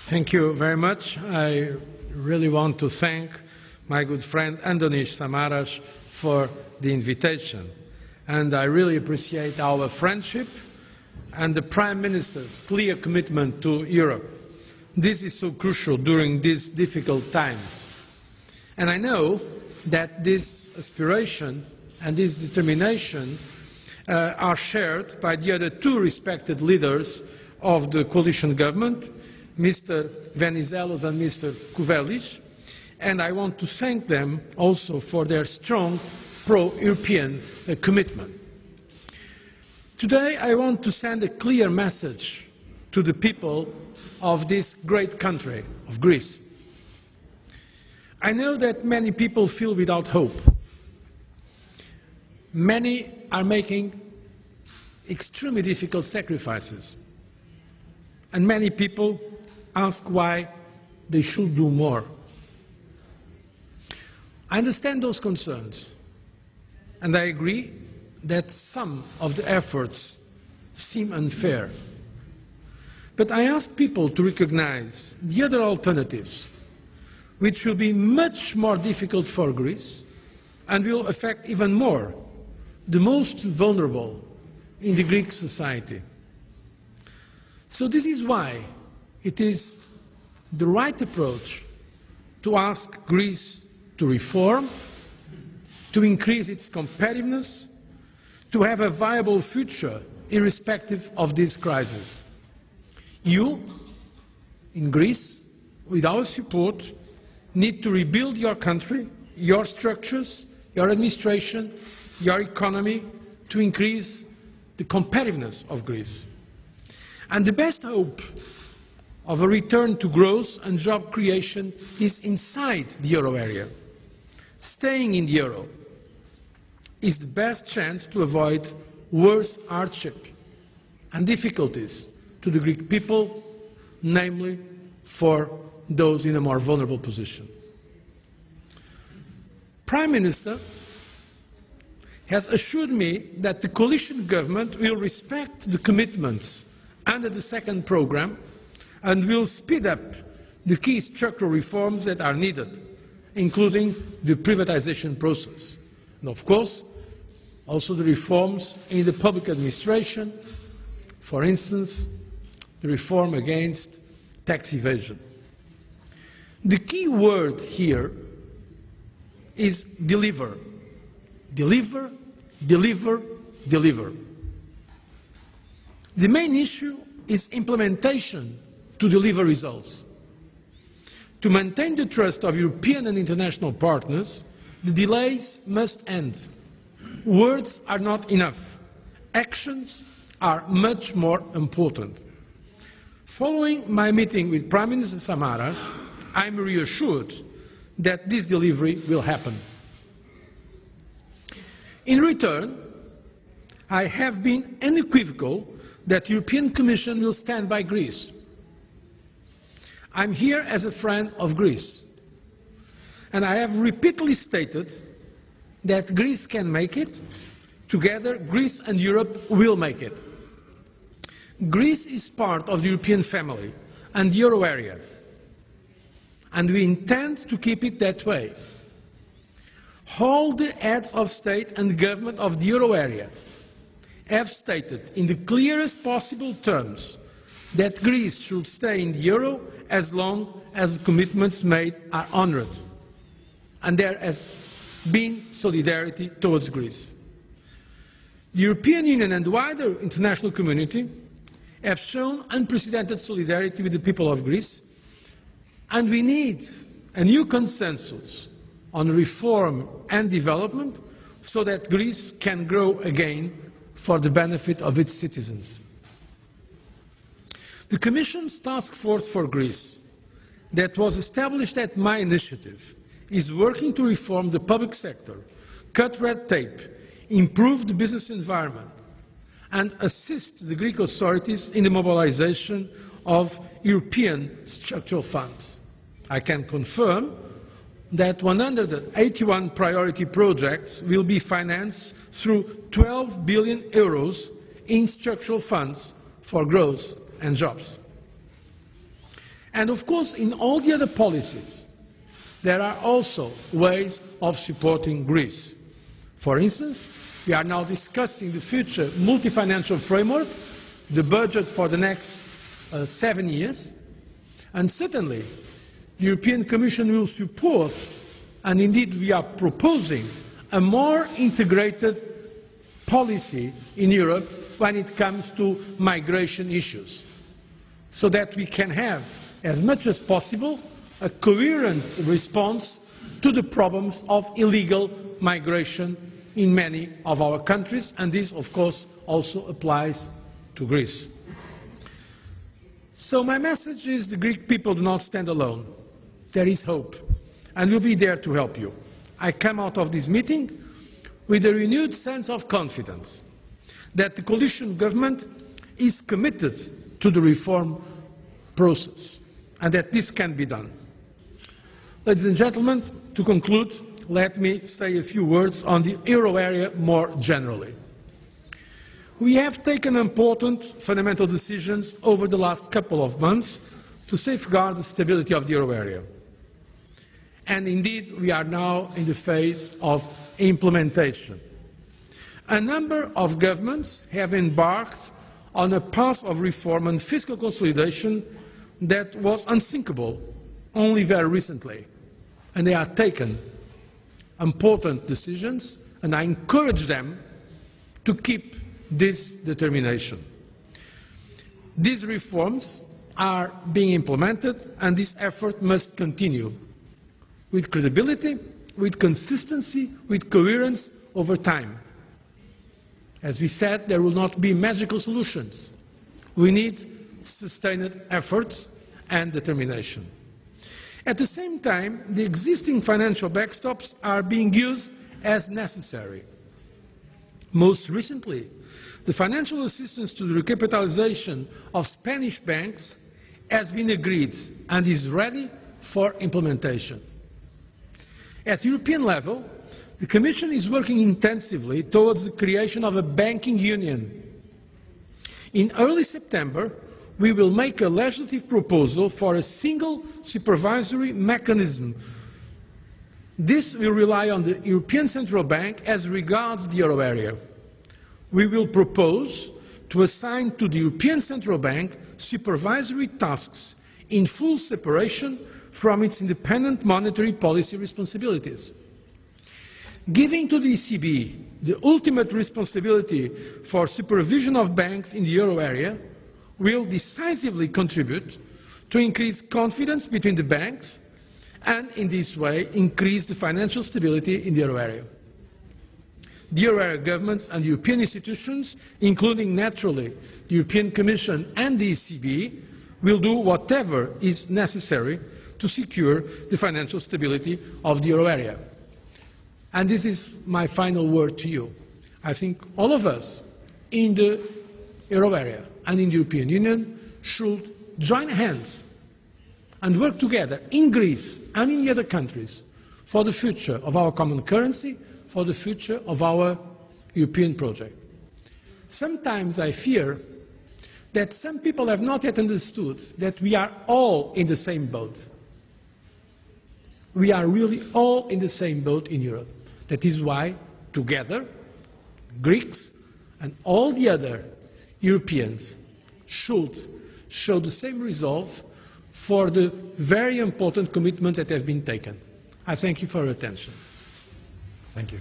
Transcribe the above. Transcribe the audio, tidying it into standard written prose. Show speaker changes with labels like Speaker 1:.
Speaker 1: Thank you very much. I really want to thank my good friend Andonis Samaras for the invitation. And I really appreciate our friendship and the Prime Minister's clear commitment to Europe. This is so crucial during these difficult times. And I know that this aspiration and this determination are shared by the other two respected leaders of the coalition government, Mr. Venizelos and Mr. Kuvelis, and I want to thank them also for their strong pro-European commitment. Today I want to send a clear message to the people of this great country, of Greece. I know that many people feel without hope. Many are making extremely difficult sacrifices. And many people ask why they should do more. I understand those concerns, and I agree that some of the efforts seem unfair. But I ask people to recognize the other alternatives, which will be much more difficult for Greece and will affect even more the most vulnerable in the Greek society. So this is why it is the right approach to ask Greece to reform, to increase its competitiveness, to have a viable future irrespective of this crisis. You, in Greece, with our support, need to rebuild your country, your structures, your administration, your economy, to increase the competitiveness of Greece. And the best hope of a return to growth and job creation is inside the euro area. Staying in the euro is the best chance to avoid worse hardship and difficulties to the Greek people, namely for those in a more vulnerable position. Prime Minister has assured me that the coalition government will respect the commitments under the second programme and will speed up the key structural reforms that are needed, including the privatisation process. And of course, also the reforms in the public administration, for instance, the reform against tax evasion. The key word here is deliver. Deliver, deliver, deliver. The main issue is implementation to deliver results. To maintain the trust of European and international partners, the delays must end. Words are not enough. Actions are much more important. Following my meeting with Prime Minister Samaras, I am reassured that this delivery will happen. In return, I have been unequivocal that the European Commission will stand by Greece. I am here as a friend of Greece, and I have repeatedly stated that Greece can make it. Together, Greece and Europe will make it. Greece is part of the European family and the euro area, and we intend to keep it that way. All the heads of state and government of the euro area have stated in the clearest possible terms that Greece should stay in the euro as long as the commitments made are honoured. And there has been solidarity towards Greece. The European Union and the wider international community have shown unprecedented solidarity with the people of Greece, and we need a new consensus on reform and development so that Greece can grow again for the benefit of its citizens. The Commission's task force for Greece, that was established at my initiative, is working to reform the public sector, cut red tape, improve the business environment, and assist the Greek authorities in the mobilisation of European structural funds. I can confirm that 181 priority projects will be financed through 12 billion euros in structural funds for growth and jobs. And of course, in all the other policies, there are also ways of supporting Greece. For instance, we are now discussing the future multi-financial framework, the budget for the next 7 years, and certainly the European Commission will support, and indeed we are proposing, a more integrated policy in Europe when it comes to migration issues, so that we can have, as much as possible, a coherent response to the problems of illegal migration in many of our countries, and this, of course, also applies to Greece. So my message is the Greek people do not stand alone. There is hope, and we'll be there to help you. I come out of this meeting with a renewed sense of confidence that the coalition government is committed to the reform process, and that this can be done. Ladies and gentlemen, to conclude, let me say a few words on the euro area more generally. We have taken important fundamental decisions over the last couple of months to safeguard the stability of the euro area. And indeed, we are now in the phase of implementation. A number of governments have embarked on a path of reform and fiscal consolidation that was unthinkable only very recently. And they are taking important decisions, and I encourage them to keep this determination. These reforms are being implemented, and this effort must continue with credibility, with consistency, with coherence over time. As we said, there will not be magical solutions. We need sustained efforts and determination. At the same time, the existing financial backstops are being used as necessary. Most recently, the financial assistance to the recapitalization of Spanish banks has been agreed and is ready for implementation. At European level, the Commission is working intensively towards the creation of a banking union. In early September, we will make a legislative proposal for a single supervisory mechanism. This will rely on the European Central Bank as regards the euro area. We will propose to assign to the European Central Bank supervisory tasks in full separation from its independent monetary policy responsibilities. Giving to the ECB the ultimate responsibility for supervision of banks in the euro area will decisively contribute to increase confidence between the banks and, in this way, increase the financial stability in the euro area. The euro area governments and European institutions, including naturally the European Commission and the ECB, will do whatever is necessary to secure the financial stability of the euro area. And this is my final word to you. I think all of us in the euro area and in the European Union should join hands and work together in Greece and in the other countries for the future of our common currency, for the future of our European project. Sometimes I fear that some people have not yet understood that we are all in the same boat. We are really all in the same boat in Europe. That is why, together, Greeks and all the other Europeans should show the same resolve for the very important commitments that have been taken. I thank you for your attention.
Speaker 2: Thank you.